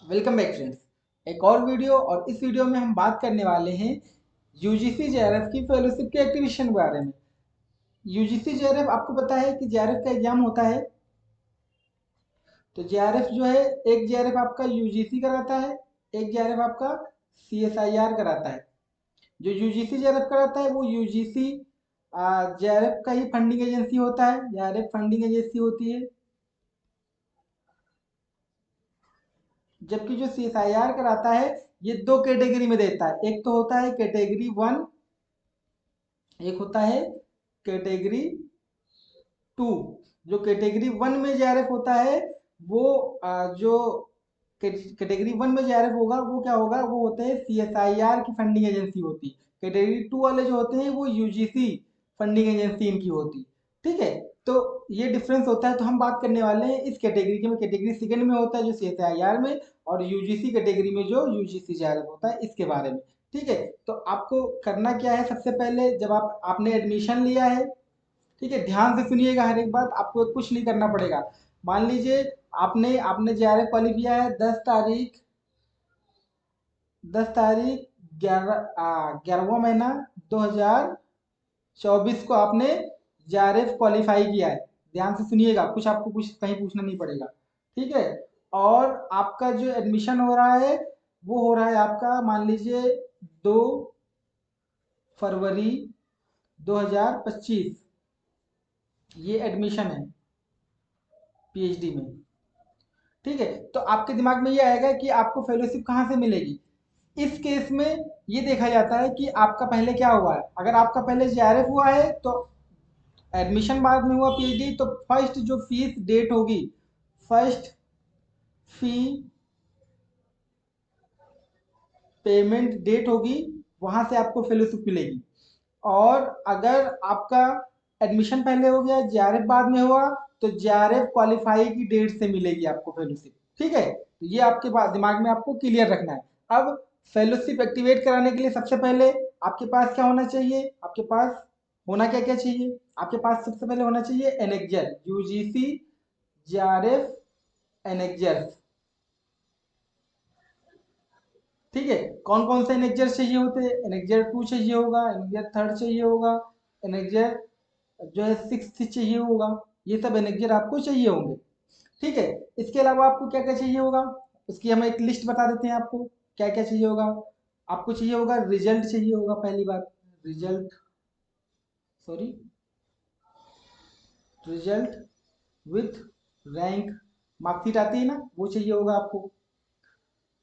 Welcome back friends. एक और video और इस वीडियो में हम बात करने वाले हैं यूजीसी जेआरएफ की फेलोशिप के एक्टिवेशन के बारे में। यूजीसी जेआरएफ आपको पता है कि जेआरएफ का एग्जाम होता है। तो जेआरएफ जो है, एक जेआरएफ आपका यूजीसी कराता है, एक जेआरएफ आपका सीएसआईआर कराता है। जो यूजीसी जेआरएफ कराता है वो यूजीसी जेआरएफ का ही फंडिंग एजेंसी होता है। जेआरएफ फंडिंग एजेंसी होती है। जबकि जो सीएसआईआर कराता है ये दो कैटेगरी में देता है। एक तो होता है कैटेगरी वन, एक होता है कैटेगरी टू। जो कैटेगरी वन में जेआरएफ होता है वो जो कैटेगरी वन में जेआरएफ होगा वो क्या होगा, वो होते हैं सीएसआईआर की फंडिंग एजेंसी होती। कैटेगरी टू वाले जो होते हैं वो यूजीसी फंडिंग एजेंसी इनकी होती। ठीक है। तो ये डिफरेंस होता है। तो हम बात करने वाले हैं इस कैटेगरी के में। कैटेगरी सेकंड में होता है जो सीएसआईआर में, और यूजीसी कैटेगरी में जो यूजीसी जेआरएफ होता है इसके बारे में। ठीक है। तो आपको करना क्या है, सबसे पहले जब आपने एडमिशन लिया है, ठीक है, ध्यान से सुनिएगा हर एक बात। आपको कुछ नहीं करना पड़ेगा। मान लीजिए आपने आपने जेआरएफ क्वालिफाई किया है 10 तारीख 11वां महीना 2024 को आपने जेआरएफ क्वालिफाई किया है। ध्यान से सुनिएगा, कुछ आपको कुछ कहीं पूछना नहीं पड़ेगा। ठीक है। और आपका जो एडमिशन हो रहा है वो हो रहा है आपका, मान लीजिए 2 फरवरी 2025, ये एडमिशन है पीएचडी में। ठीक है। तो आपके दिमाग में ये आएगा कि आपको फेलोशिप कहाँ से मिलेगी। इस केस में ये देखा जाता है कि आपका पहले क्या हुआ है। अगर आपका पहले जेआरएफ हुआ है तो एडमिशन बाद में हुआ पीएचडी, तो फर्स्ट जो फीस डेट होगी, फर्स्ट फी पेमेंट डेट होगी, वहां से आपको फेलोशिप मिलेगी। और अगर आपका एडमिशन पहले हो गया, जेआरएफ बाद में हुआ, तो जेआरएफ क्वालिफाई की डेट से मिलेगी आपको फेलोशिप। ठीक है। तो ये आपके पास दिमाग में आपको क्लियर रखना है। अब फेलोशिप एक्टिवेट कराने के लिए सबसे पहले आपके पास क्या होना चाहिए, आपके पास होना क्या क्या चाहिए। आपके पास सबसे पहले होना चाहिए एनेक्जर, यूजीसी जेआरएफ एनेक्जर। ठीक है। कौन कौन से एनेक्जर चाहिए होते हैं, एनेक्जर टू चाहिए होगा, एनेक्जर थर्ड चाहिए होगा, एनेक्जर जो है सिक्स चाहिए होगा। ये सब एनेक्जर आपको चाहिए होंगे। ठीक है। इसके अलावा आपको क्या क्या चाहिए होगा, उसकी हम एक लिस्ट बता देते हैं आपको क्या क्या चाहिए होगा। आपको चाहिए होगा रिजल्ट, चाहिए होगा पहली बात, result, sorry, result with rank, marksheet आती है ना, वो चाहिए होगा आपको।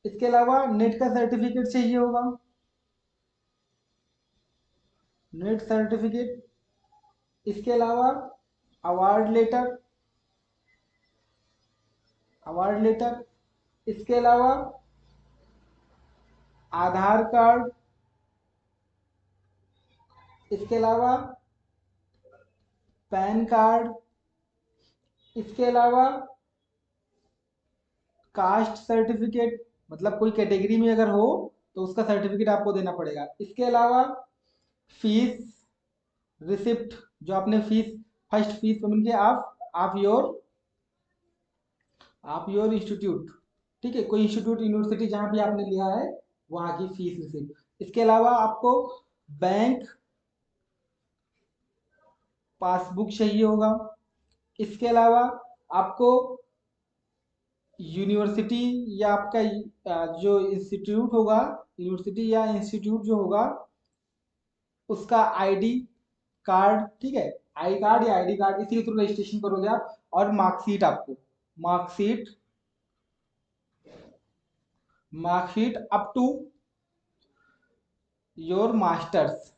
इसके अलावा नेट का सर्टिफिकेट चाहिए होगा, नेट सर्टिफिकेट। इसके अलावा अवार्ड लेटर, अवार्ड लेटर। इसके अलावा आधार कार्ड। इसके अलावा पैन कार्ड। इसके अलावा कास्ट सर्टिफिकेट, मतलब कोई कैटेगरी में अगर हो तो उसका सर्टिफिकेट आपको देना पड़ेगा। इसके अलावा फीस रिसिप्ट, जो आपने फीस फर्स्ट फीस पेमेंट किया, आप योर इंस्टीट्यूट। ठीक है, कोई इंस्टीट्यूट यूनिवर्सिटी जहाँ भी आपने लिया है वहाँ की फीस रिसिप्ट। इसके अलावा आपको बैंक पासबुक चाहिए होगा। इसके अलावा आपको यूनिवर्सिटी या आपका जो इंस्टीट्यूट होगा, यूनिवर्सिटी या इंस्टीट्यूट जो होगा उसका आईडी कार्ड। ठीक है, आई कार्ड या आईडी कार्ड, इसी के थ्रू रजिस्ट्रेशन करोगे आप। और मार्कशीट, आपको marksheet, marksheet up to your masters.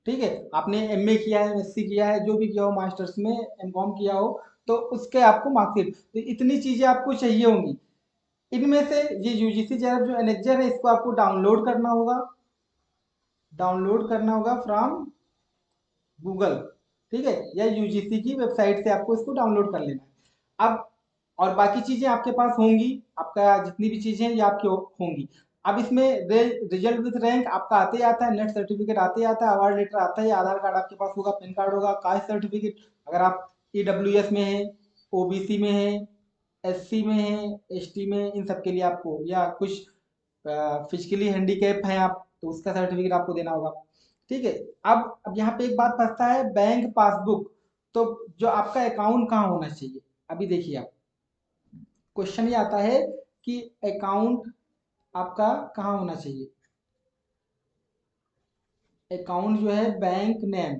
ठीक है, आपने एमए किया है, एमएससी किया है, जो भी किया हो, मास्टर्स में एमकॉम किया हो, तो उसके आपको मार्कशीट। तो इतनी चीजें आपको चाहिए होंगी। इनमें से ये यूजीसी जेआरएफ जो एनेक्जर है इसको आपको डाउनलोड करना होगा, डाउनलोड करना होगा फ्रॉम गूगल। ठीक है, या यूजीसी की वेबसाइट से आपको इसको डाउनलोड कर लेना है। अब और बाकी चीजें आपके पास होंगी, आपका जितनी भी चीजें हैं ये आपकी होंगी। अब इसमें रिजल्ट विथ रैंक आपका आते ही आता है, नेट सर्टिफिकेट आते ही आता है, अवार्ड लेटर आता है, आधार कार्ड आपके पास होगा, पैन कार्ड होगा, कास्ट सर्टिफिकेट अगर आप ईडब्ल्यूएस में है, ओबीसी में है, SC में है, ST में, इन सब के लिए आपको, या कुछ फिजिकली हैंडीकैप हैं आप, तो उसका सर्टिफिकेट आपको देना होगा। ठीक है। अब यहाँ पे एक बात फंसता है, बैंक पासबुक। तो जो आपका अकाउंट कहाँ होना चाहिए, अभी देखिए आप, क्वेश्चन ये आता है कि अकाउंट आपका कहाँ होना चाहिए। अकाउंट जो है बैंक नेम,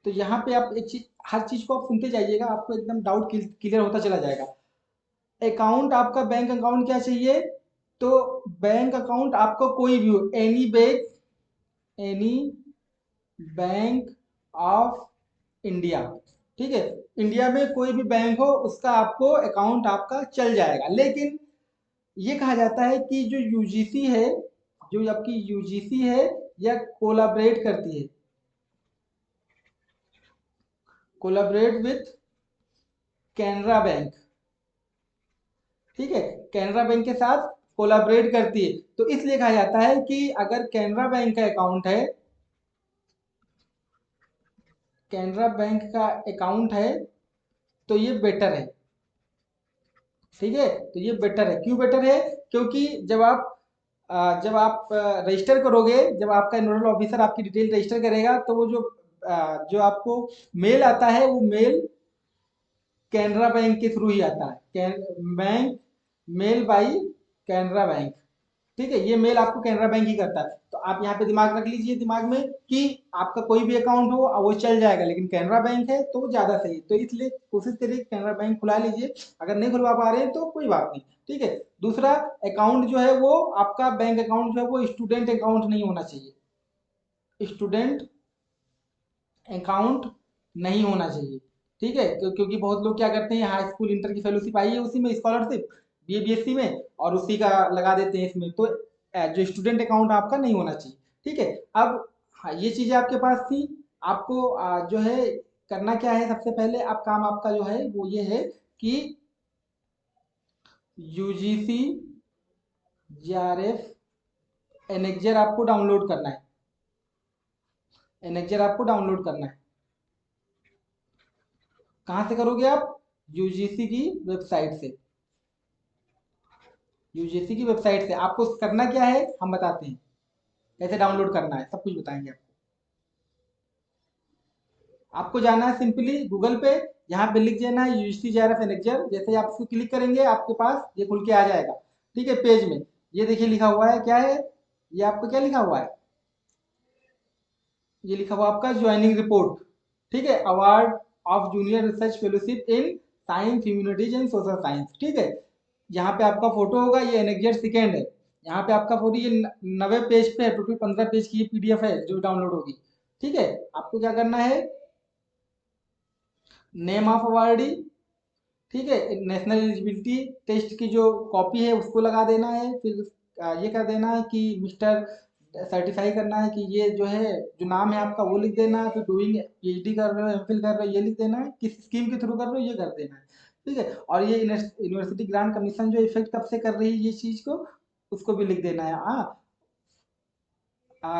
तो यहाँ पे आप एक चीज, हर चीज को आप सुनते जाइएगा, आपको एकदम डाउट क्लियर होता चला जाएगा। अकाउंट आपका बैंक अकाउंट क्या चाहिए, तो बैंक अकाउंट आपका कोई भी हो, एनी बैंक ऑफ इंडिया। ठीक है, इंडिया में कोई भी बैंक हो उसका आपको अकाउंट आपका चल जाएगा। लेकिन ये कहा जाता है कि जो यूजीसी है, जो आपकी यूजीसी है, यह कोलाबरेट करती है, कोलाबरेट विथ कैनरा बैंक। ठीक है, कैनरा बैंक के साथ कोलाबरेट करती है, तो इसलिए कहा जाता है कि अगर कैनरा बैंक का अकाउंट है, कैनरा बैंक का अकाउंट है, तो ये बेटर है। ठीक है, तो ये बेटर है। क्यों बेटर है, क्योंकि जब आप रजिस्टर करोगे, जब आपका नोडल ऑफिसर आपकी डिटेल रजिस्टर करेगा, तो वो जो आपको मेल आता है, वो मेल कैनरा बैंक के थ्रू ही आता है, bank mail by Canara bank. ठीक है, ये मेल आपको कैनरा बैंक ही करता है। तो आप यहाँ पे दिमाग रख लीजिए, दिमाग में कि आपका कोई भी अकाउंट हो वो चल जाएगा, लेकिन कैनरा बैंक है तो वो ज्यादा सही। तो इसलिए कोशिश करिए कैनरा बैंक खुला लीजिए, अगर नहीं खुलवा पा रहे हैं तो कोई बात नहीं। ठीक है। दूसरा, अकाउंट जो है वो आपका बैंक अकाउंट जो है वो स्टूडेंट अकाउंट नहीं होना चाहिए, स्टूडेंट अकाउंट नहीं होना चाहिए। ठीक है, क्योंकि बहुत लोग क्या करते हैं, हाई स्कूल इंटर की फेलोशिप आई है, उसी में स्कॉलरशिप, BA BSc में, और उसी का लगा देते हैं इसमें, तो जो स्टूडेंट अकाउंट आपका नहीं होना चाहिए। ठीक है। अब हाँ, ये चीजें आपके पास थी। आपको जो है करना क्या है, सबसे पहले आप काम आपका जो है वो ये है कि UGC JRF एनेक्जर आपको डाउनलोड करना है, एनेक्जर आपको डाउनलोड करना है। कहाँ से करोगे आप, यूजीसी की वेबसाइट से, यूजीसी की वेबसाइट से। आपको करना क्या है हम बताते हैं, कैसे डाउनलोड करना है सब कुछ बताएंगे आपको। आपको जाना है सिंपली गूगल पे, यहाँ पे लिख देना है यूजीसी JRF एनेक्जर। जैसे ही आप इसको क्लिक करेंगे आपके पास ये खुल के आ जाएगा। ठीक है, पेज में ये देखिए लिखा हुआ है, क्या है ये, आपको क्या लिखा हुआ है, ये लिखा हुआ आपका ज्वाइनिंग रिपोर्ट। ठीक है, award of junior research fellowship in science humanities and social science. ठीक है, यहाँ पे आपका फोटो होगा, ये एनेक्जर सेकेंड है। यहाँ पे आपका फोटो, ये 90 पेज पे है, टोटल 15 पेज की ये PDF है जो डाउनलोड होगी। ठीक है, आपको क्या करना है, नेम ऑफ अवार्डी, ठीक है, नेशनल एलिजिबिलिटी टेस्ट की जो कॉपी है उसको लगा देना है। फिर ये कर देना है कि मिस्टर, सर्टिफाई करना है कि ये जो है, जो नाम है आपका वो लिख देना है। फिर डूइंग PhD कर रहे हो, MPhil कर रहे हो, ये लिख देना है, किस स्कीम के थ्रू कर रहे हो ये कर देना है। ठीक है, और ये यूनिवर्सिटी ग्रांट कमीशन जो इफेक्ट कब से कर रही है ये चीज को, उसको भी लिख देना है। हाँ,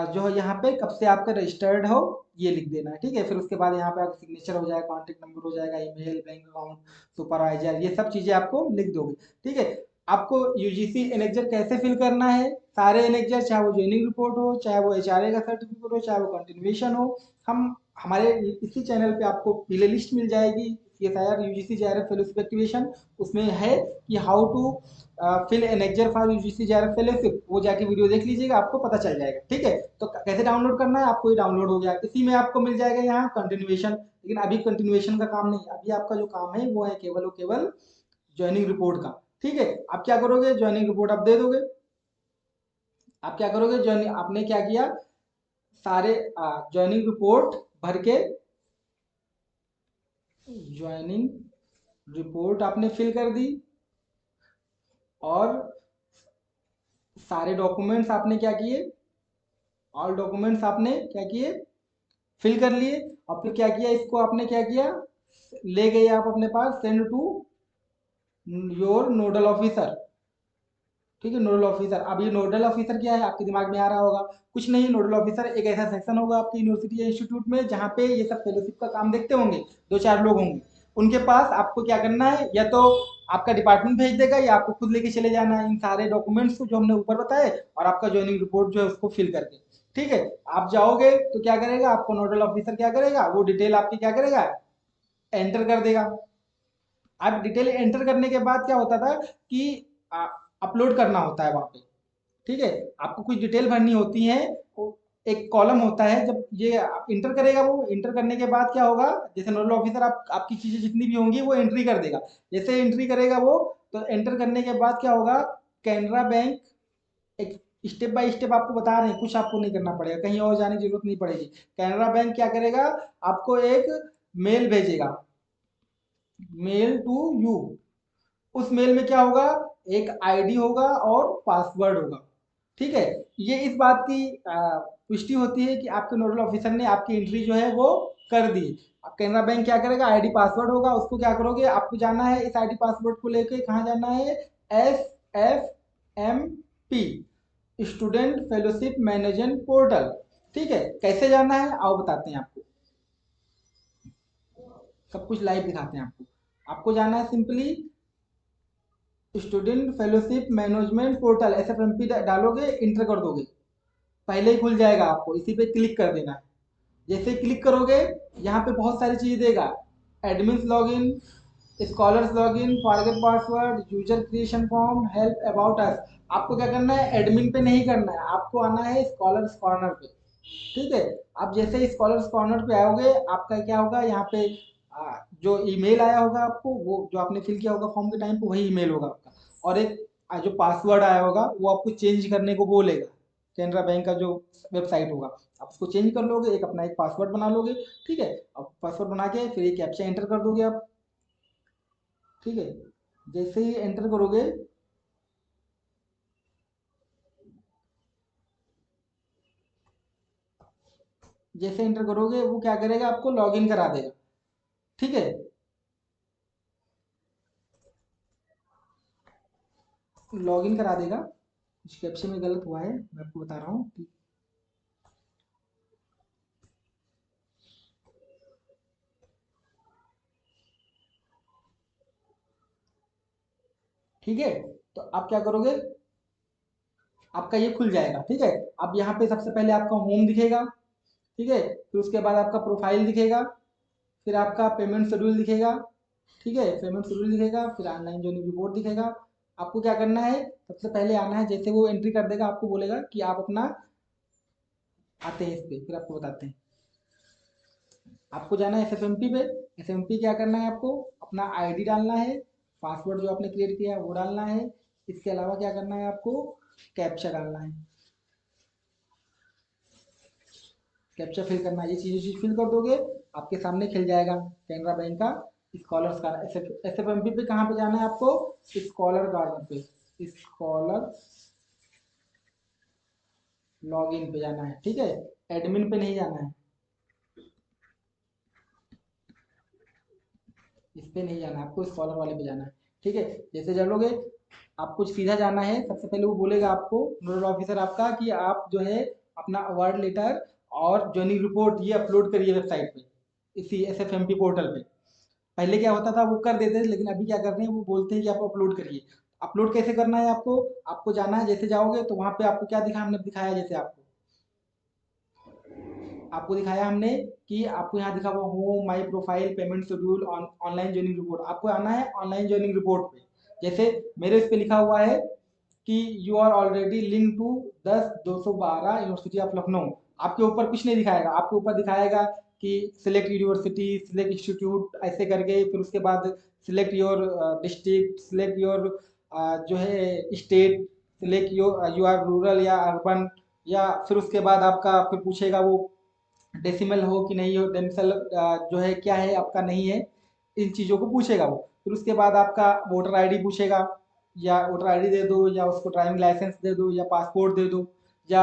जो यहाँ पे कब से आपका रजिस्टर्ड हो ये लिख देना है। ठीक है, फिर उसके बाद यहाँ पे आपका सिग्नेचर हो जाएगा, कॉन्टेक्ट नंबर हो जाएगा, ईमेल, बैंक अकाउंट, सुपरवाइजर, ये सब चीजें आपको लिख दोगे। ठीक है, आपको UGC एनेक्जर कैसे फिल करना है, सारे एनेक्जर, चाहे वो ज्वाइनिंग रिपोर्ट हो, चाहे वो HRA का सर्टिफिकेट हो, चाहे वो कंटिन्यूएशन हो, हम हमारे इसी चैनल पे आपको प्ले लिस्ट मिल जाएगी, CSIR UGC JRF fellowship activation, उसमें है कि how to fill annexure for UGC JRF fellowship, वो जाके वीडियो देख लीजिएगा, आपको पता चल जाएगा। ठीक है, तो कैसे डाउनलोड करना है, आपको ये डाउनलोड हो गया, इसी में आपको मिल जाएगा यहाँ कंटिन्यूएशन। लेकिन अभी कंटिन्यूएशन का काम नहीं, अभी आपका जो काम है वो है केवल और केवल ज्वाइनिंग रिपोर्ट का। ठीक है, आप क्या करोगे, ज्वाइनिंग रिपोर्ट आप दे दोगे। आप क्या करोगे, ज्वाइनिंग आपने क्या किया, सारे ज्वाइनिंग रिपोर्ट भर के, ज्वाइनिंग रिपोर्ट आपने फिल कर दी, और सारे डॉक्यूमेंट्स आपने क्या किए, ऑल डॉक्यूमेंट्स आपने क्या किए, फिल कर लिए। और फिर क्या किया, इसको आपने क्या किया, ले गए आप अपने पास, send to your nodal officer. ठीक है, नोडल ऑफिसर। अब ये नोडल ऑफिसर क्या है आपके दिमाग में आ रहा होगा, कुछ नहीं, नोडल ऑफिसर एक ऐसा सेक्शन होगा आपकी यूनिवर्सिटी या इंस्टीट्यूट में जहाँ पे ये सब फेलोशिप का काम देखते होंगे, 2 4 लोग होंगे। उनके पास आपको क्या करना है, या तो आपका डिपार्टमेंट भेज देगा या आपको खुद लेके चले जाना है इन सारे डॉक्यूमेंट्स को जो हमने ऊपर बताए, और आपका ज्वाइनिंग रिपोर्ट जो है उसको फिल करके। ठीक है, आप जाओगे तो क्या करेगा, आपको नोडल ऑफिसर क्या करेगा, वो डिटेल आपकी क्या करेगा, एंटर कर देगा। आप डिटेल एंटर करने के बाद क्या होता था कि अपलोड करना होता है वहां पे। ठीक है, आपको कुछ डिटेल भरनी होती है, एक कॉलम होता है, जब ये इंटर करेगा, वो इंटर करने के बाद क्या होगा, जैसे नोडल ऑफिसर आपकी चीजें जितनी भी होंगी वो एंट्री कर देगा। जैसे एंट्री करेगा वो, तो एंटर करने के बाद क्या होगा, कैनरा बैंक एक स्टेप बाय स्टेप आपको बता रहे हैं, कुछ आपको नहीं करना पड़ेगा, कहीं और जाने की जरूरत नहीं पड़ेगी। कैनरा बैंक क्या करेगा, आपको एक मेल भेजेगा, मेल टू यू। उस मेल में क्या होगा, एक आईडी होगा और पासवर्ड होगा। ठीक है, ये इस बात की पुष्टि होती है कि आपके नोडल ऑफिसर ने आपकी एंट्री जो है वो कर दी। अब कैनरा बैंक क्या करेगा, आईडी पासवर्ड होगा, उसको क्या करोगे, आपको जाना है इस आईडी पासवर्ड को लेके कहाँ जाना है, SFMP, student fellowship management portal. ठीक है, कैसे जाना है आओ बताते हैं आपको, सब कुछ लाइव दिखाते हैं आपको। आपको जाना है simply student fellowship management portal, SFMP डालोगे, इंटर कर दोगे, पहले ही खुल जाएगा, आपको इसी पे क्लिक कर देना है। जैसे क्लिक करोगे, यहाँ पे बहुत सारी चीज़ देगा, admins login, scholars login, forget password, user creation form, help about us. आपको क्या करना है, एडमिन पे नहीं करना है, आपको आना है स्कॉलर्स कॉर्नर पे। ठीक है, आप जैसे स्कॉलर्स कॉर्नर पे आओगे, आपका क्या होगा, यहाँ पे जो ईमेल आया होगा आपको, वो जो आपने फिल किया होगा फॉर्म के टाइम पे, वही ईमेल होगा आपका। और एक जो पासवर्ड आया होगा वो आपको चेंज करने को बोलेगा, कैनरा बैंक का जो वेबसाइट होगा, आप उसको चेंज कर लोगे, एक अपना एक पासवर्ड बना लोगे। ठीक है, अब पासवर्ड बना के फिर एक कैप्चा एंटर कर दोगे आप। ठीक है, जैसे ही एंटर करोगे, जैसे एंटर करोगे वो क्या करेगा, आपको लॉगिन करा देगा। ठीक है, लॉगिन करा देगा। कुछ कैप्शन में गलत हुआ है, मैं आपको बता रहा हूँ। ठीक है, तो आप क्या करोगे, आपका ये खुल जाएगा। ठीक है, अब यहाँ पे सबसे पहले आपका होम दिखेगा। ठीक है, फिर उसके बाद आपका प्रोफाइल दिखेगा, फिर आपका पेमेंट शेड्यूल दिखेगा। ठीक है, पेमेंट शेड्यूल दिखेगा, फिर ऑनलाइन ज्वाइनिंग रिपोर्ट दिखेगा। आपको क्या करना है, सबसे पहले आना है, जैसे वो एंट्री कर देगा आपको बोलेगा कि आप अपना, आते हैं इस पे फिर आपको बताते हैं। आपको जाना है SFMP पे। SFMP क्या करना है, आपको अपना आईडी डालना है, पासवर्ड जो आपने क्रिएट किया है वो डालना है। इसके अलावा क्या करना है, आपको कैप्चा डालना है, कैप्चा फिल करना है। ये चीज़ फिल कर दोगे, आपके सामने खिल जाएगा कैनरा बैंक का स्कॉलर्स का। SFMP पे कहाँ पे जाना है आपको, स्कॉलर गार्डन पे, स्कॉलर लॉगिन पे जाना है। ठीक है, एडमिन पे नहीं जाना है, इस पे नहीं जाना है, आपको स्कॉलर वाले पे जाना है। ठीक है, जैसे चलोगे, आपको सीधा जाना है, सबसे पहले वो बोलेगा आपको नोडल ऑफिसर आपका कि आप जो है अपना अवार्ड लेटर और ज्वाइनिंग रिपोर्ट ये अपलोड करिए वेबसाइट पे, इसी SFMP पोर्टल पे। पहले क्या होता था, वो कर देते थे, लेकिन अभी क्या कर रहे हैं, वो बोलते हैं कि आप अपलोड करिए। अपलोड कैसे करना है आपको, आपको जाना है, जैसे जाओगे तो वहाँ पे आपको क्या दिखा, हमने दिखाया जैसे आपको, आपको दिखाया हमने कि आपको यहाँ दिखा हुआ home, my profile, payment schedule, online joining report. आपको आना है ऑनलाइन ज्वाइनिंग रिपोर्ट पे। जैसे मेरे इस पे लिखा हुआ है कि you are already link to 10/212 university of Lucknow. आपके ऊपर कुछ नहीं दिखाएगा, आपके ऊपर दिखाएगा कि सिलेक्ट यूनिवर्सिटी, सिलेक्ट इंस्टीट्यूट, ऐसे करके, फिर उसके बाद select your district, select your जो है state, select your, you are rural या अर्बन, या फिर उसके बाद आपका फिर पूछेगा वो डेसिमल हो कि नहीं हो, डेसिमल जो है क्या है आपका नहीं है, इन चीज़ों को पूछेगा वो। फिर उसके बाद आपका वोटर आईडी पूछेगा, या वोटर आईडी दे दो, या उसको ड्राइविंग लाइसेंस दे दो, या पासपोर्ट दे दो, या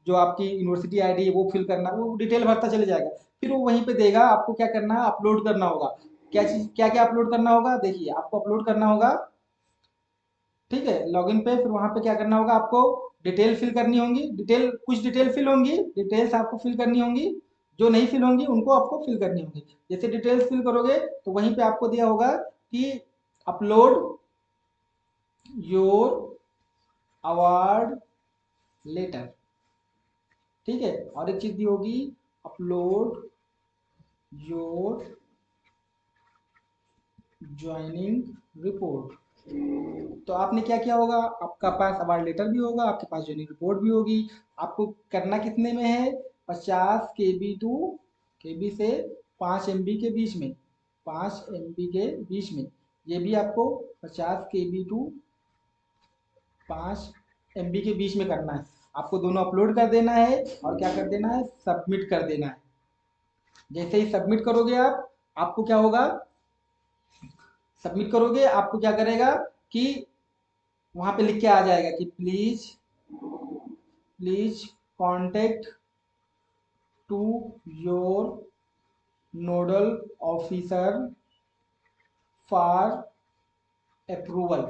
जो आपकी यूनिवर्सिटी आईडी है वो फिल करना, वो डिटेल भरता चले जाएगा। फिर वो वहीं पे देगा आपको क्या करना है, अपलोड करना होगा। क्या चीज़, क्या क्या अपलोड करना होगा, देखिए आपको अपलोड करना होगा। ठीक है, लॉगिन पे फिर वहां पे क्या करना होगा, आपको डिटेल फिल करनी होंगी, डिटेल कुछ डिटेल फिल होंगी, डिटेल्स आपको फिल करनी होंगी। जो नहीं फिल होंगी उनको आपको फिल करनी होगी। जैसे डिटेल्स फिल करोगे तो वहीं पे आपको दिया होगा कि अपलोड योर अवार्ड लेटर, ठीक है। और एक चीज दी होगी अपलोड योर ज्वाइनिंग रिपोर्ट। तो आपने क्या किया होगा, आपका पास अवार्ड लेटर भी होगा, आपके पास ज्वाइनिंग रिपोर्ट भी होगी। आपको करना कितने में है, 50 KB टू KB से 5 MB के बीच में, 5 MB के बीच में। ये भी आपको 50 KB टू 5 MB के बीच में करना है। आपको दोनों अपलोड कर देना है और क्या कर देना है, सबमिट कर देना है। जैसे ही सबमिट करोगे आप, आपको क्या होगा, सबमिट करोगे आपको क्या करेगा कि वहां पे लिख के आ जाएगा कि please please contact to your nodal officer for approval,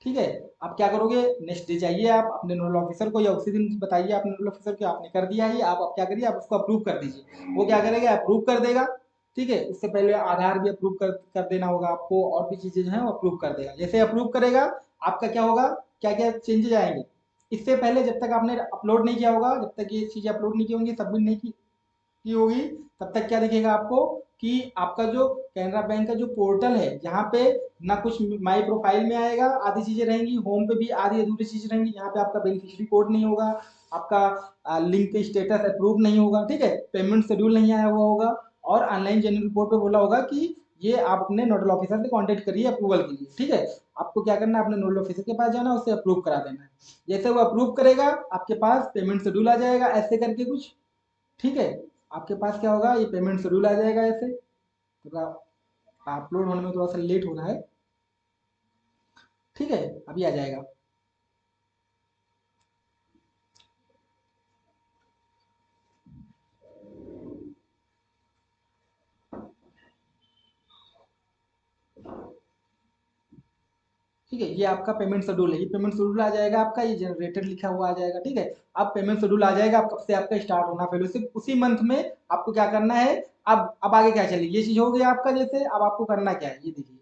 ठीक है। आप क्या करोगे, नेक्स्ट डे जाइए आप अपने नोडल ऑफिसर को, या उसी दिन बताइए अपने नोडल ऑफिसर को आपने कर दिया है, आप क्या करिए, आप उसको अप्रूव कर दीजिए। वो क्या करेगा, अप्रूव कर देगा, ठीक है। उससे पहले आधार भी अप्रूव कर देना होगा आपको, और भी चीजें जो है वो अप्रूव कर देगा। जैसे अप्रूव करेगा आपका क्या होगा, क्या क्या चेंजेस आएंगे। इससे पहले जब तक आपने अपलोड नहीं किया होगा, जब तक ये चीजें अपलोड नहीं की होंगी, सबमिट नहीं की होगी, तब तक क्या दिखेगा आपको कि आपका जो कैनरा बैंक का जो पोर्टल है, यहाँ पे ना कुछ माई प्रोफाइल में आएगा, आधी चीजें रहेंगी, होम पे भी आधी अधूरी चीजें रहेंगी, यहाँ पे आपका बेनिफिशियरी कोड नहीं होगा, आपका लिंक स्टेटस अप्रूव नहीं होगा, ठीक है, पेमेंट शेड्यूल नहीं आया हुआ होगा, और ऑनलाइन जेन्युइन रिपोर्ट पे बोला होगा कि ये आप अपने नोडल ऑफिसर से कांटेक्ट करिए अप्रूवल के लिए, ठीक है। आपको क्या करना है, अपने नोडल ऑफिसर के पास जाना है, उससे अप्रूव करा देना है। जैसे वो अप्रूव करेगा आपके पास पेमेंट शेड्यूल आ जाएगा ऐसे करके कुछ, ठीक है। आपके पास क्या होगा, ये पेमेंट शेड्यूल आ जाएगा ऐसे। तो अपलोड होने में थोड़ा सा लेट हो रहा है, ठीक है, अभी आ जाएगा। ठीक है, ये आपका पेमेंट शेड्यूल है, ये पेमेंट शेड्यूल आ जाएगा आपका, ये जनरेटर लिखा हुआ आ जाएगा, ठीक है। अब पेमेंट शेड्यूल आ जाएगा, अब कब से आपका स्टार्ट होना, फेलोशिप उसी मंथ में आपको क्या करना है। अब आगे क्या चलिए, ये चीज हो गया आपका। जैसे अब आपको करना क्या है, ये देखिए,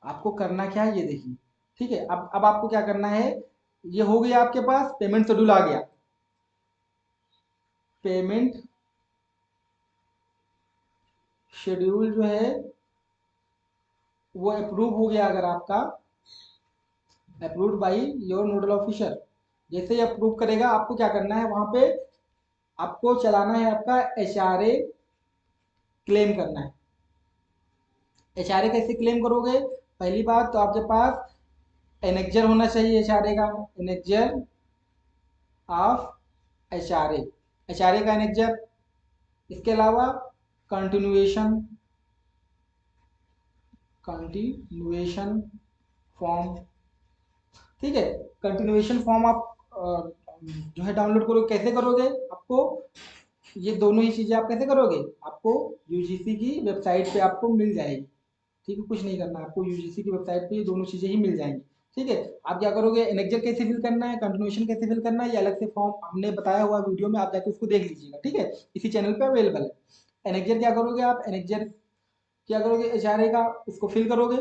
आपको करना क्या है ये देखिए, ठीक है। अब आपको क्या करना है, ये हो गया आपके पास पेमेंट शेड्यूल आ गया, पेमेंट शेड्यूल जो है वो अप्रूव हो गया अगर आपका, approved by your nodal officer. जैसे ही अप्रूव करेगा आपको क्या करना है, वहां पे आपको चलाना है आपका HRA क्लेम करना है। HRA कैसे क्लेम करोगे, पहली बात तो आपके पास एनेक्जर होना चाहिए HRA का, एनेक्जर ऑफ HRA का एनेक्जर। इसके अलावा कंटिन्यूएशन कंटिन्यूएशन फॉर्म, ठीक है। कंटिन्यूएशन फॉर्म आप जो है डाउनलोड करोगे, कैसे करोगे, आपको ये दोनों ही चीजें आप कैसे करोगे, आपको यूजीसी की वेबसाइट पे आपको मिल जाएगी, ठीक है। कुछ नहीं करना, आपको यूजीसी की वेबसाइट पे ये दोनों चीजें ही मिल जाएंगी, ठीक है। आप क्या करोगे, एनेक्जर कैसे फिल करना है, कंटिन्यूएशन कैसे फिल करना है, ये अलग से फॉर्म हमने बताया हुआ वीडियो में, आप जाके उसको देख लीजिएगा, ठीक है, इसी चैनल पे अवेलेबल है। एनेक्जर क्या करोगे आप, एनेक्जर क्या करोगे, HRA का उसको फिल करोगे,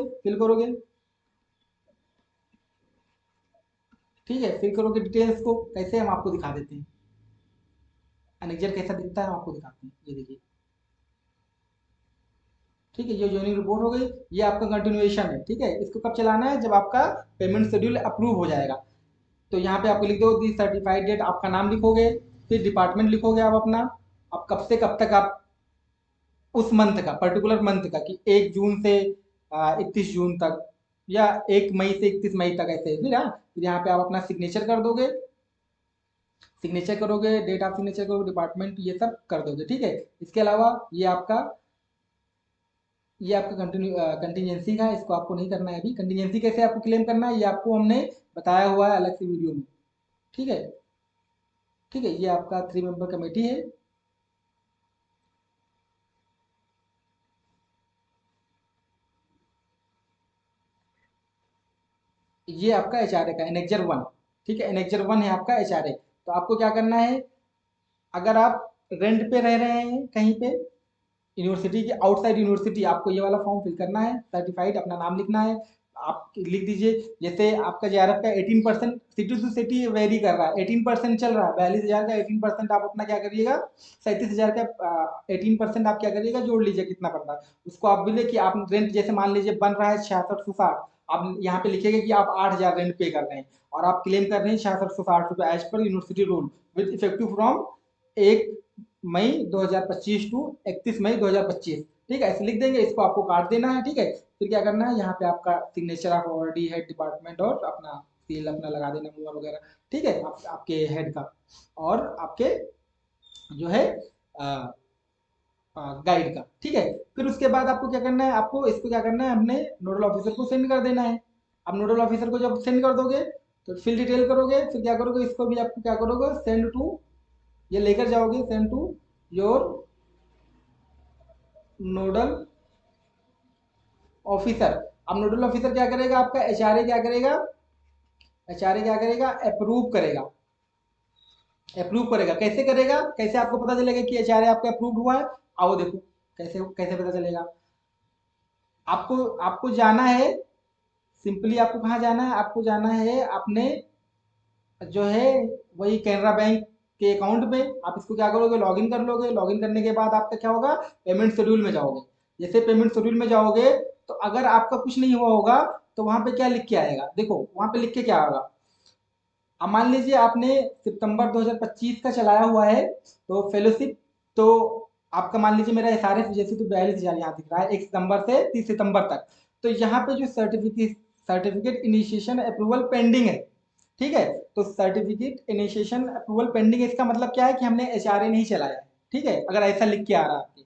ठीक है। फिल करोगे डिटेल्स को, कैसे हम आपको दिखा देते हैं एनेक्जर कैसा दिखता है, हम आपको दिखाते हैं, ये देखिए, ठीक है। ये ज्वाइनिंग रिपोर्ट हो गई, ये आपका कंटिन्यूएशन है, ठीक है। इसको कब चलाना है, जब आपका पेमेंट शेड्यूल अप्रूव हो जाएगा। तो यहाँ पे आपको लिख दो दी सर्टिफाइड डेट, आपका नाम लिखोगे, फिर डिपार्टमेंट लिखोगे आप अपना, अब कब से कब तक आप उस मंथ का, पर्टिकुलर मंथ का, कि 1 जून से 31 जून तक, या 1 मई से 31 मई तक, ऐसे फिर हाँ, फिर यहाँ पे आप अपना सिग्नेचर कर दोगे, सिग्नेचर करोगे, डेट ऑफ सिग्नेचर करोगे, डिपार्टमेंट, ये सब कर दोगे, ठीक है। इसके अलावा ये आपका कंटिजेंसी का है, इसको आपको नहीं करना है अभी। कंटिजेंसी कैसे आपको क्लेम करना है, ये आपको हमने बताया हुआ है अलग से वीडियो में, ठीक है। ठीक है, ये आपका 3 मेंबर कमेटी है। ये आपका HRA का एनेक्जर 1, ठीक है, एनेक्जर 1 है आपका HRA। तो आपको क्या करना है, अगर आप रेंट पे रह रहे हैं कहीं पे यूनिवर्सिटी के आउटसाइड यूनिवर्सिटी, आपको ये वाला फॉर्म फिल करना है, सर्टिफाइड अपना नाम लिखना है, आप लिख दीजिए। जैसे आपका जेआरएफ का 18% सिटी टू सिटी वेरी कर रहा है, 18% चल रहा है, 42,000 का 18% आप अपना क्या करिएगा, 37,000 का 18% आप क्या करिएगा, जोड़ लीजिए कितना पड़ता है उसको। आप बोले कि आप रेंट जैसे मान लीजिए बन रहा है 6660, आप यहाँ पे लिखेगा कि आप 8,000 रेंट पे कर रहे हैं और आप क्लेम कर रहे हैं 6660 रुपये as per university rule with effective from 1 May 2025 to 31 May 2025। ठीक है, ऐसे लिख देंगे, इसको आपको काट देना है। ठीक है, फिर क्या करना है, यहाँ पे आपका signature of already head department और अपना सील अपना लगा देना मुआ वगैरह। ठीक है, आपके हेड का और आपके जो है गाइड का। ठीक है, फिर उसके बाद आपको क्या करना है, आपको इसको क्या करना है, हमने नोडल ऑफिसर को सेंड कर देना है। अब नोडल ऑफिसर को जब सेंड कर दोगे तो फिल डिटेल करोगे, फिर क्या करोगे, इसको भी आपको क्या करोगे, सेंड टू, ये लेकर जाओगे send to your nodal officer. अब नोडल ऑफिसर क्या करेगा, आपका एचआरए क्या करेगा, एचआरए क्या करेगा, अप्रूव करेगा। अप्रूव करेगा, कैसे करेगा, कैसे आपको पता चलेगा कि एचआरए आपका अप्रूव हुआ है, आओ देखो कैसे कैसे पता चलेगा। आपको आपको जाना है, सिंपली आपको कहाँ जाना है, आपको जाना है अपने जो है वही कैनरा बैंक के अकाउंट में। आप इसको क्या करोगे, लॉगिन कर लोगे, लॉगिन करने के बाद आपका क्या होगा, पेमेंट शेड्यूल में जाओगे। जैसे पेमेंट शेड्यूल में जाओगे तो अगर आपका कुछ नहीं हुआ होगा तो वहां पे क्या लिख के आएगा, देखो वहां पे लिख के क्या आएगा। अब मान लीजिए आपने सितंबर 2025 का चलाया हुआ है तो फेलोशिप, तो आपका मान लीजिए मेरा एसआरएफ जैसे तो 42,000 यहाँ दिख रहा है 1 सितंबर से 30 सितंबर तक। तो यहाँ पे जो certificate certificate initiation approval pending है। ठीक है, तो सर्टिफिकेट इनिशिएशन अप्रूवल पेंडिंग है, इसका मतलब क्या है कि हमने एचआरए नहीं चलाया है। ठीक है, अगर ऐसा लिख के आ रहा है आपके।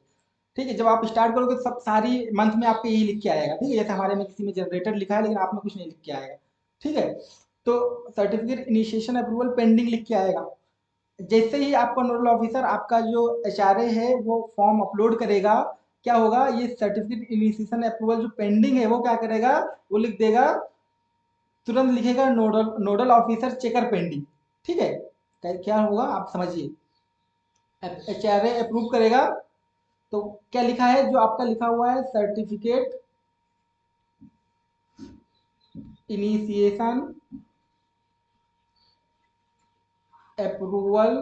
ठीक है, जब आप स्टार्ट करोगे तो सब सारी मंथ में आपके यही लिख के आएगा। ठीक है, जैसे हमारे में किसी में जनरेटर लिखा है लेकिन आप में कुछ नहीं लिख के आएगा। ठीक है, तो सर्टिफिकेट इनिशिएशन अप्रूवल पेंडिंग लिख के आएगा। जैसे ही आपका नोडल ऑफिसर आपका जो एचआरए है वो फॉर्म अपलोड करेगा, क्या होगा, ये सर्टिफिकेट इनिशिएशन अप्रूवल जो पेंडिंग है वो क्या करेगा, वो लिख देगा, तुरंत लिखेगा nodal nodal officer checker pending. ठीक है, क्या होगा आप समझिए, एचआरए अप्रूव करेगा तो क्या लिखा है, जो आपका लिखा हुआ है सर्टिफिकेट इनिशिएशन अप्रूवल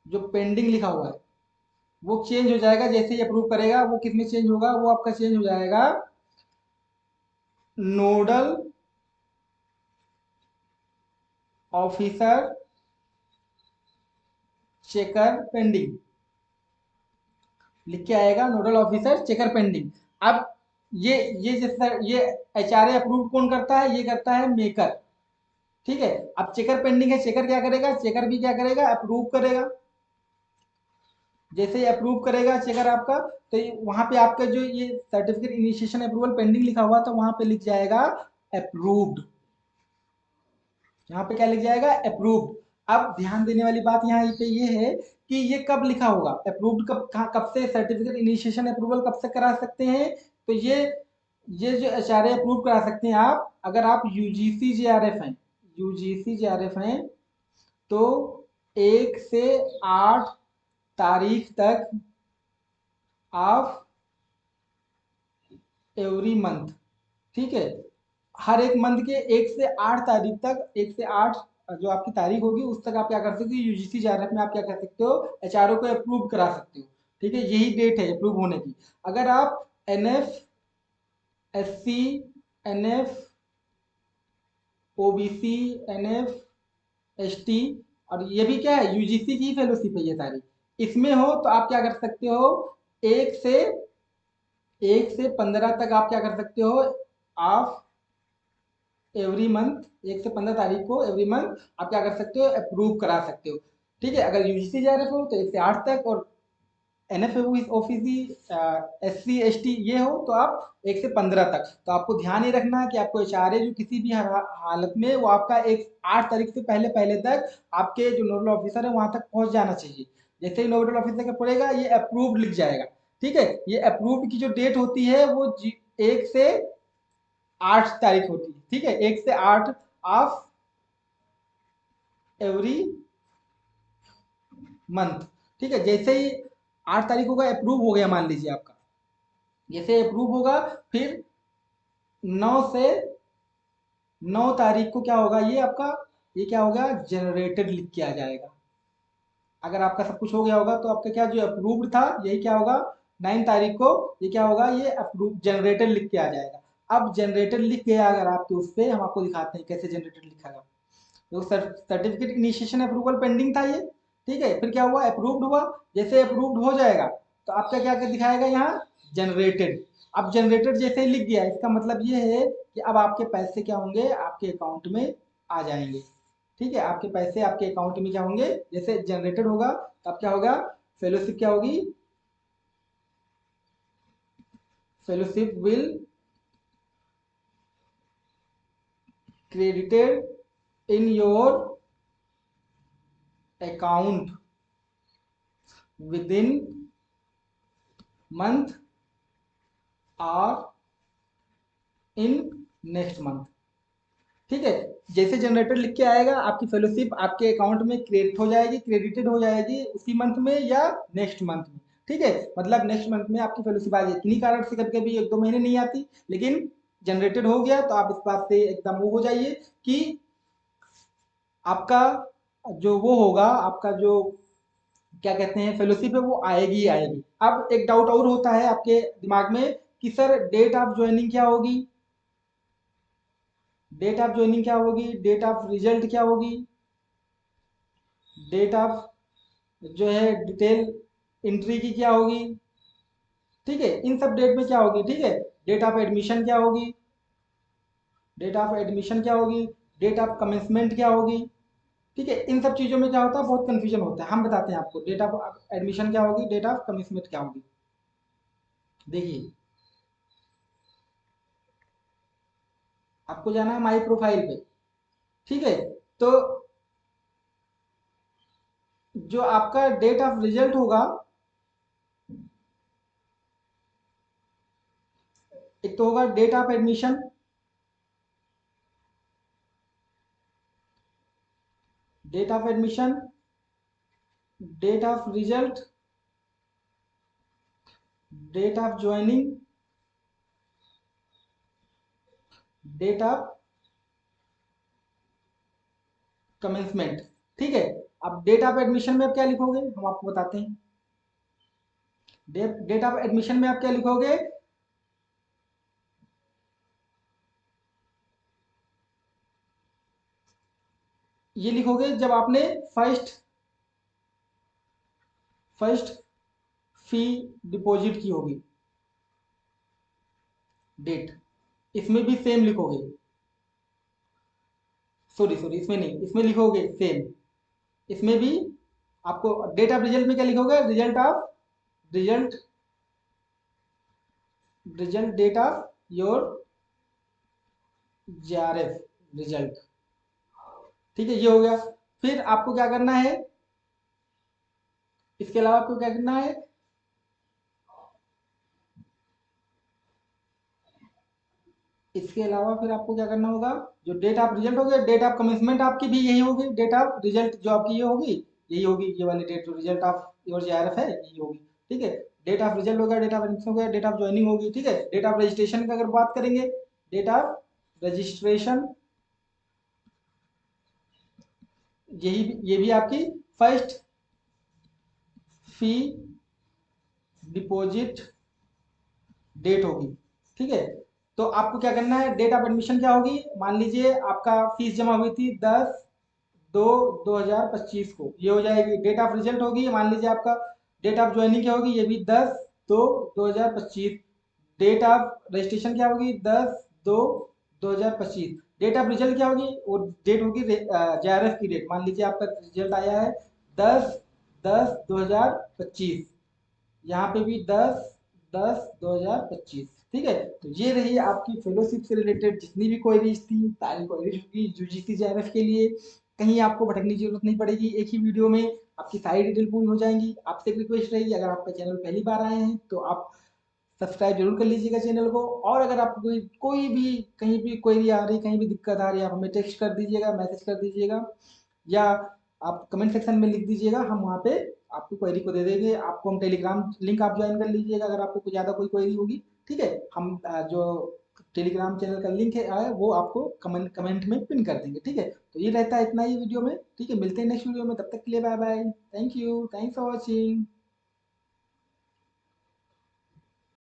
जो पेंडिंग लिखा हुआ है वो चेंज हो जाएगा। जैसे ही अप्रूव करेगा वो किस में चेंज होगा, वो आपका चेंज हो जाएगा नोडल ऑफिसर चेकर पेंडिंग लिख के आएगा, नोडल ऑफिसर चेकर पेंडिंग। अब ये जैसे ये एचआरए अप्रूव कौन करता है, ये करता है मेकर। ठीक है, अब चेकर पेंडिंग है, चेकर क्या करेगा, चेकर भी क्या करेगा, अप्रूव करेगा। जैसे ही अप्रूव करेगा चेकर आपका, तो वहां पे आपका जो ये सर्टिफिकेट इनिशिएशन अप्रूवल पेंडिंग लिखा हुआ था वहां पे लिख जाएगा अप्रूव्ड। यहाँ पे क्या लिख जाएगा, अप्रूव्ड। अब ध्यान देने वाली बात यहाँ पे ये है कि ये कब लिखा होगा अप्रूव्ड, कब कब से सर्टिफिकेट इनिशिएशन अप्रूवल कब से करा सकते हैं, तो ये जो एचआरए अप्रूव करा सकते हैं आप अगर आप यूजीसी जेआरएफ हैं, यूजीसी जेआरएफ हैं तो 1 से 8 तारीख तक ऑफ एवरी मंथ। ठीक है, हर एक मंथ के 1 से 8 तारीख तक, 1 से 8 जो आपकी तारीख होगी उस तक आप क्या कर सकते हो, यूजीसी जेआरएफ में आप क्या कर सकते हो, एचआरओ को अप्रूव करा सकते हो। ठीक है, यही डेट है अप्रूव होने की। अगर आप NF SC NF OBC NF ST और ये भी क्या है यूजीसी की फेलोशिप है ये सारी, इसमें हो तो आप क्या कर सकते हो, एक से 1 से 15 तक आप क्या कर सकते हो, आप एवरी मंथ 1 से 15 तारीख को एवरी मंथ आप क्या कर सकते हो, अप्रूव करा सकते हो। ठीक है, अगर यूजीसी जा रहे हो तो 1 से 8 तक, और एनएफ ओफीसी एससी एसटी ये हो तो आप 1 से 15 तक। तो आपको ध्यान ये रखना है कि आपको एचआरए जो किसी भी हालत में वो आपका 8 तारीख से पहले पहले तक आपके जो नोडल ऑफिसर है वहां तक पहुंच जाना चाहिए। जैसे ही नोडल ऑफिसर का पड़ेगा ये अप्रूव्ड लिख जाएगा। ठीक है, ये अप्रूव्ड की जो डेट होती है वो 1 से 8 तारीख होती है। ठीक है, 1 से 8 ऑफ एवरी मंथ। ठीक है, जैसे ही 8 तारीख को अप्रूव हो गया मान लीजिए आपका, जैसे अप्रूव होगा फिर 9 तारीख को क्या होगा, ये आपका ये क्या होगा, जनरेटेड लिख के आ जाएगा। अगर आपका सब कुछ हो गया होगा तो आपका क्या जो अप्रूव्ड था यही क्या होगा 9 तारीख को ये क्या होगा, ये अप्रूव जनरेटेड लिख के आ जाएगा। अब जनरेटेड लिख गया अगर आपके उस पर, हम आपको दिखाते हैं कैसे जनरेटेड लिखेगा। तो सर्टिफिकेट इनिशिएशन अप्रूवल पेंडिंग था ये, ठीक है, फिर क्या हुआ अप्रूव्ड हुआ, जैसे अप्रूव्ड हो जाएगा तो आपका क्या क्या दिखाएगा यहाँ जनरेटेड। अब जनरेटेड जैसे ही लिख गया इसका मतलब ये है कि अब आपके पैसे क्या होंगे, आपके अकाउंट में आ जाएंगे। ठीक है, आपके पैसे आपके अकाउंट में क्या होंगे, जैसे जनरेटेड होगा तब क्या होगा, फेलोशिप क्या होगी, fellowship will credited in your account with in month और इन नेक्स्ट मंथ। ठीक है, जैसे जनरेटर लिख के आएगा आपकी फेलोशिप आपके अकाउंट में क्रेडिट हो जाएगी, क्रेडिटेड हो जाएगी उसी मंथ में या नेक्स्ट मंथ में। ठीक है, मतलब नेक्स्ट मंथ में आपकी फेलोशिप आ जाएगी। किन्हीं कारण से कभी कभी 1-2 महीने नहीं आती, लेकिन जनरेटेड हो गया तो आप इस बात से एकदम वो हो जाइए कि आपका जो वो होगा, आपका जो क्या कहते हैं फेलोशिप है वो आएगी ही आएगी। अब एक डाउट और होता है आपके दिमाग में कि सर डेट ऑफ ज्वाइनिंग क्या होगी, डेट ऑफ ज्वाइनिंग क्या होगी, डेट ऑफ रिजल्ट क्या होगी, डेट ऑफ जो है डिटेल एंट्री की क्या होगी। ठीक है, इन सब डेट में क्या होगी, ठीक है, डेट ऑफ एडमिशन क्या होगी, डेट ऑफ एडमिशन क्या होगी, डेट ऑफ कमेंसमेंट क्या होगी। ठीक है, इन सब चीज़ों में क्या होता है, बहुत कंफ्यूजन होता है। हम बताते हैं आपको डेट ऑफ एडमिशन क्या होगी, डेट ऑफ कमेंसमेंट क्या होगी। देखिए, आपको जाना है माई प्रोफाइल पे। ठीक है, तो जो आपका डेट ऑफ रिजल्ट होगा, एक तो होगा date of admission, date of admission, date of result, date of joining, date of commencement. ठीक है, अब डेट ऑफ एडमिशन में आप क्या लिखोगे, हम आपको बताते हैं। डेट ऑफ एडमिशन में आप क्या लिखोगे, ये लिखोगे जब आपने फर्स्ट फर्स्ट फी डिपॉजिट की होगी, डेट, इसमें भी सेम लिखोगे, सॉरी सॉरी इसमें नहीं, इसमें लिखोगे सेम, इसमें भी आपको डेट ऑफ रिजल्ट में क्या लिखोगे, result result date of your JRF result. ठीक है, ये हो गया। फिर आपको क्या करना है, इसके अलावा आपको क्या करना है, इसके अलावा फिर आपको क्या करना होगा, जो डेट ऑफ रिजल्ट हो गया, डेट ऑफ कमेंसमेंट आपकी भी यही होगी, डेट ऑफ रिजल्ट जो आपकी ये होगी, यही होगी, ये वाली डेट जो रिजल्ट ऑफ योर जेआरएफ है यही होगी। ठीक है, डेट ऑफ रिजल्ट हो गया, डेट ऑफ एडमिशन हो गया, डेट ऑफ ज्वाइनिंग होगी। ठीक है, डेट ऑफ रजिस्ट्रेशन की अगर बात करेंगे, डेट ऑफ रजिस्ट्रेशन, ये भी आपकी फर्स्ट फी डिपॉजिट डेट होगी। ठीक है, तो आपको क्या करना है, डेट ऑफ एडमिशन क्या होगी, मान लीजिए आपका फीस जमा हुई थी 10/2/2025 को, ये हो जाएगी। डेट ऑफ रिजल्ट होगी, मान लीजिए आपका डेट ऑफ ज्वाइनिंग क्या होगी, ये भी 10/2/2025। डेट ऑफ रजिस्ट्रेशन क्या होगी, 10/2/2025। डेट ऑफ रिजल्ट क्या होगी, वो डेट होगी जेआरएफ की डेट, मान लीजिए आपका रिजल्ट आया है 10/10/2025, यहाँ पे भी 10/10/2025। ठीक है, तो ये रही आपकी फेलोशिप से रिलेटेड जितनी भी क्वेरीज थी, सारी क्वेरीज होगी यूजीसी जेआरएफ के लिए। कहीं आपको भटकने की जरूरत नहीं पड़ेगी, एक ही वीडियो में आपकी सारी डिटेल पूरी हो जाएंगी। आपसे एक रिक्वेस्ट रहेगी, अगर आपका चैनल पहली बार आए हैं तो आप सब्सक्राइब जरूर कर लीजिएगा चैनल को। और अगर आपको कोई भी कहीं भी क्वेरी आ रही, कहीं भी दिक्कत आ रही है, आप हमें टेक्स्ट कर दीजिएगा, मैसेज कर दीजिएगा, या आप कमेंट सेक्शन में लिख दीजिएगा, हम वहाँ पे आपको क्वेरी को दे देंगे, आपको हम टेलीग्राम लिंक आप ज्वाइन कर लीजिएगा अगर आपको कुछ ज़्यादा कोई क्वेरी होगी। ठीक है, हम जो टेलीग्राम चैनल का लिंक है वो आपको कमेंट कमेंट में पिन कर देंगे। ठीक है, तो ये रहता है इतना ही वीडियो में। ठीक है, मिलते हैं नेक्स्ट वीडियो में, तब तक के लिए bye bye. Thank you, thanks for watching.